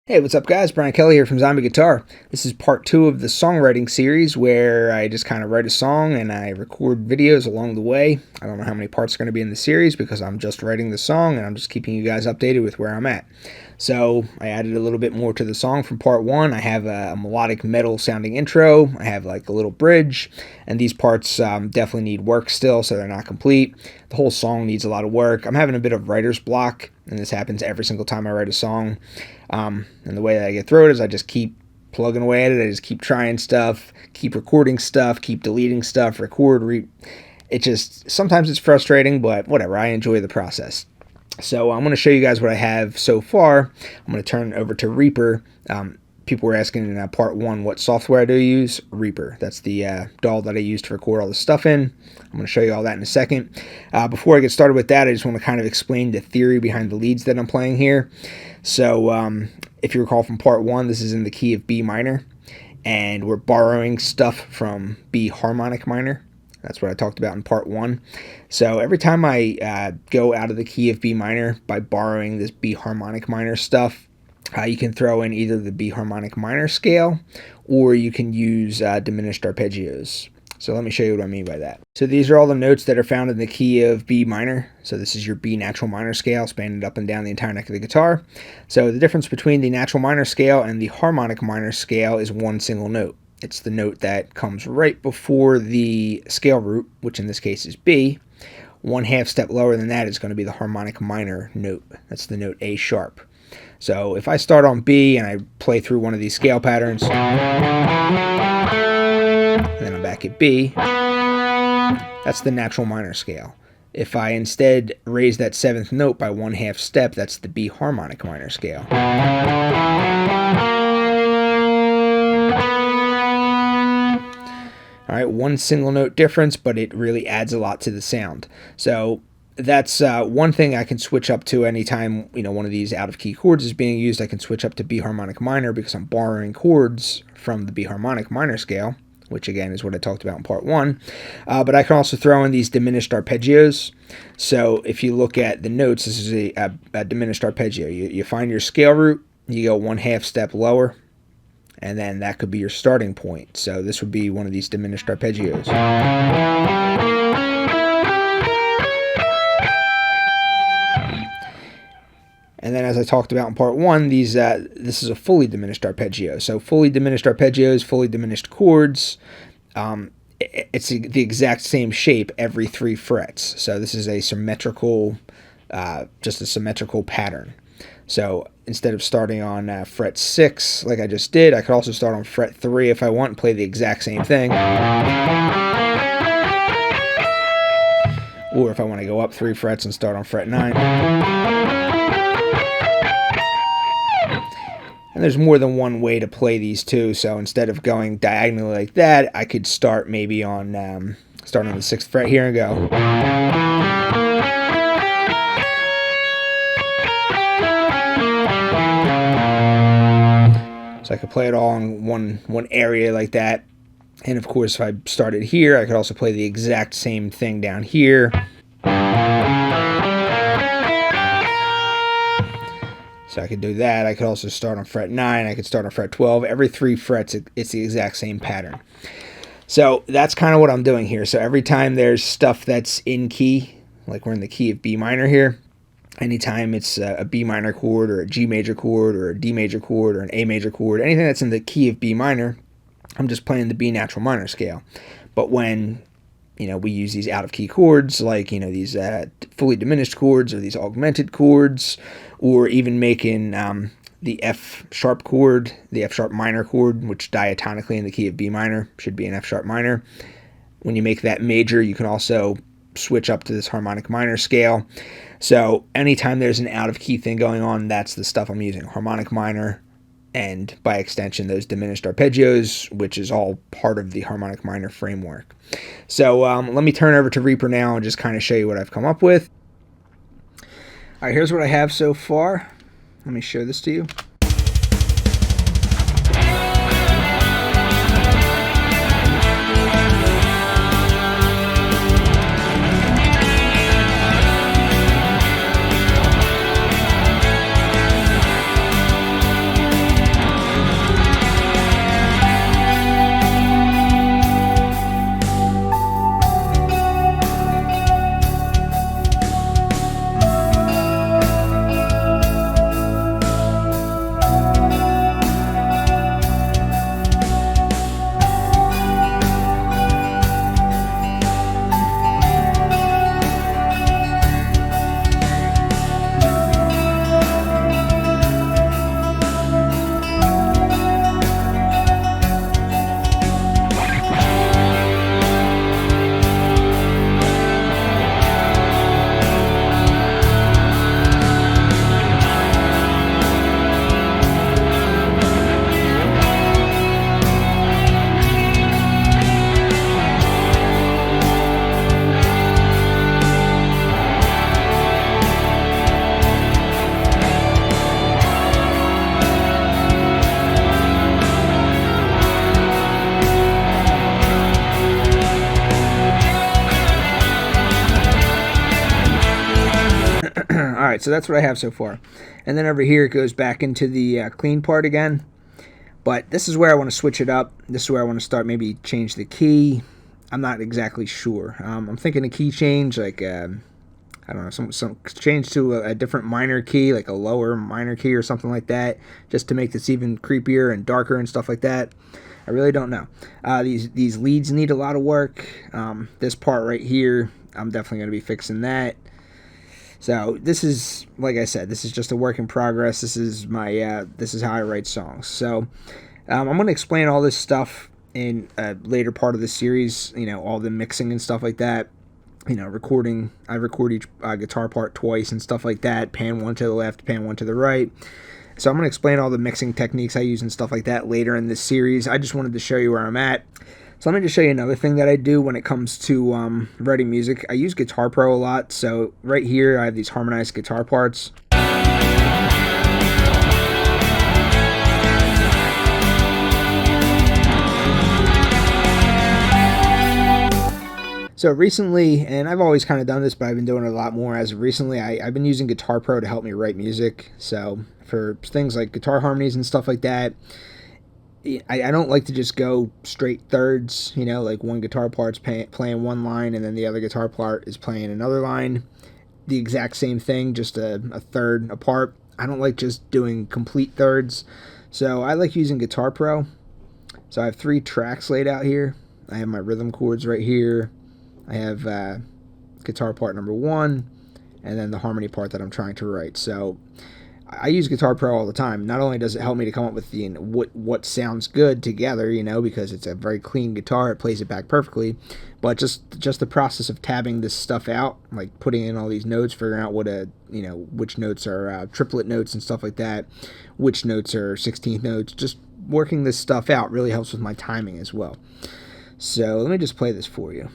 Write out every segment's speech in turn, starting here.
Hey, what's up guys? Brian Kelly here from Zombie Guitar. This is part 2 of the songwriting series where I just kind of write a song and I record videos along the way. I don't know how many parts are going to be in the series because I'm just writing the song and I'm just keeping you guys updated with where I'm at. So I added a little bit more to the song from part 1. I have a melodic metal sounding intro. I have like a little bridge, and these parts definitely need work still, so they're not complete. The whole song needs a lot of work. I'm having a bit of writer's block, and this happens every single time I write a song. And the way that I get through it is I just keep plugging away at it. I just keep trying stuff, keep recording stuff, keep deleting stuff, it just, sometimes it's frustrating, but whatever, I enjoy the process. So I'm going to show you guys what I have so far. I'm going to turn it over to Reaper. People were asking in part 1 what software I do use. Reaper. That's the DAW that I use to record all the stuff in. I'm going to show you all that in a second. Before I get started with that, I just want to kind of explain the theory behind the leads that I'm playing here. So if you recall from part 1, this is in the key of B minor, and we're borrowing stuff from B harmonic minor. That's what I talked about in part 1. So every time I go out of the key of B minor by borrowing this B harmonic minor stuff, you can throw in either the B harmonic minor scale or you can use diminished arpeggios. So let me show you what I mean by that. So these are all the notes that are found in the key of B minor. So this is your B natural minor scale, spanning up and down the entire neck of the guitar. So the difference between the natural minor scale and the harmonic minor scale is one single note. It's the note that comes right before the scale root, which in this case is B. 1/2 step lower than that is going to be the harmonic minor note. That's the note A sharp. So if I start on B and I play through one of these scale patterns, and then I'm back at B, that's the natural minor scale. If I instead raise that 7th note by 1/2 step, that's the B harmonic minor scale. Alright, one single note difference, but it really adds a lot to the sound. So that's one thing I can switch up to anytime one of these out of key chords is being used. I can switch up to B harmonic minor because I'm borrowing chords from the B harmonic minor scale, which again is what I talked about in part 1. But I can also throw in these diminished arpeggios. So if you look at the notes, this is a diminished arpeggio. You find your scale root, you go 1/2 step lower, and then that could be your starting point. So this would be one of these diminished arpeggios. And then as I talked about in part 1, this is a fully diminished arpeggio. So fully diminished arpeggios, fully diminished chords, it's the exact same shape every 3 frets. So this is a symmetrical, just a symmetrical pattern. So instead of starting on fret 6 like I just did, I could also start on fret 3 if I want and play the exact same thing. Or if I want to go up 3 frets and start on fret 9. And there's more than one way to play these too, so instead of going diagonally like that, I could start maybe on start on the 6th fret here and go. So I could play it all in one area like that. And of course, if I started here, I could also play the exact same thing down here. So I could do that. I could also start on fret 9. I could start on fret 12. Every 3 frets, it's the exact same pattern. So that's kind of what I'm doing here. So every time there's stuff that's in key, like we're in the key of B minor here, anytime it's a B minor chord or a G major chord or a D major chord or an A major chord, anything that's in the key of B minor, I'm just playing the B natural minor scale. But when we use these out of key chords, like these fully diminished chords or these augmented chords, or even making the F sharp chord, the F sharp minor chord, which diatonically in the key of B minor should be an F sharp minor. When you make that major, you can also switch up to this harmonic minor scale. So anytime there's an out of key thing going on, that's the stuff I'm using. Harmonic minor, and by extension those diminished arpeggios, which is all part of the harmonic minor framework. So let me turn over to Reaper now and just kind of show you what I've come up with. Alright, here's what I have so far. Let me show this to you. Alright, so that's what I have so far. And then over here it goes back into the clean part again. But this is where I want to switch it up. This is where I want to start, maybe change the key. I'm not exactly sure. I'm thinking a key change, like, I don't know, some change to a different minor key, like a lower minor key or something like that, just to make this even creepier and darker and stuff like that. I really don't know. These leads need a lot of work. This part right here, I'm definitely going to be fixing that. So this is, like I said, this is just a work in progress. This is my this is how I write songs. So I'm going to explain all this stuff in a later part of the series. You know, all the mixing and stuff like that. You know, recording. I record each guitar part twice and stuff like that. Pan one to the left, pan one to the right. So I'm going to explain all the mixing techniques I use and stuff like that later in this series. I just wanted to show you where I'm at. So let me just show you another thing that I do when it comes to writing music. I use Guitar Pro a lot. So right here I have these harmonized guitar parts. So recently, and I've always kind of done this, but I've been doing it a lot more as of recently, I've been using Guitar Pro to help me write music. So for things like guitar harmonies and stuff like that, I don't like to just go straight thirds, you know, like one guitar part's playing one line and then the other guitar part is playing another line. The exact same thing, just a third apart. I don't like just doing complete thirds. So I like using Guitar Pro. So I have 3 tracks laid out here. I have my rhythm chords right here. I have guitar part number 1, and then the harmony part that I'm trying to write. So I use Guitar Pro all the time. Not only does it help me to come up with the what sounds good together, you know, because it's a very clean guitar, it plays it back perfectly, but just the process of tabbing this stuff out, like putting in all these notes, figuring out which notes are triplet notes and stuff like that, which notes are 16th notes, just working this stuff out really helps with my timing as well. So let me just play this for you.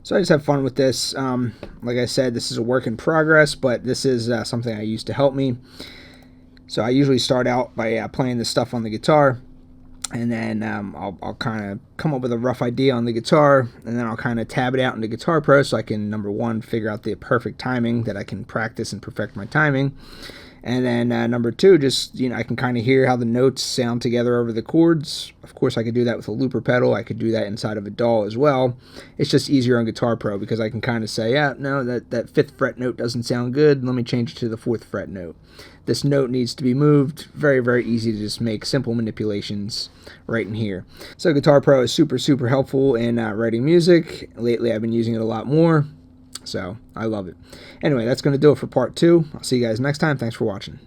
So I just have fun with this. Like I said, this is a work in progress, but this is something I use to help me. So I usually start out by playing this stuff on the guitar, and then I'll kind of come up with a rough idea on the guitar, and then I'll kind of tab it out into Guitar Pro so I can, number 1, figure out the perfect timing, that I can practice and perfect my timing. And then number 2, just, you know, I can kind of hear how the notes sound together over the chords. Of course, I could do that with a looper pedal. I could do that inside of a DAW as well. It's just easier on Guitar Pro because I can kind of say, yeah, no, that 5th fret note doesn't sound good. Let me change it to the 4th fret note. This note needs to be moved. Very, very easy to just make simple manipulations right in here. So Guitar Pro is super, super helpful in writing music. Lately, I've been using it a lot more. So I love it. Anyway, that's going to do it for part 2. I'll see you guys next time. Thanks for watching.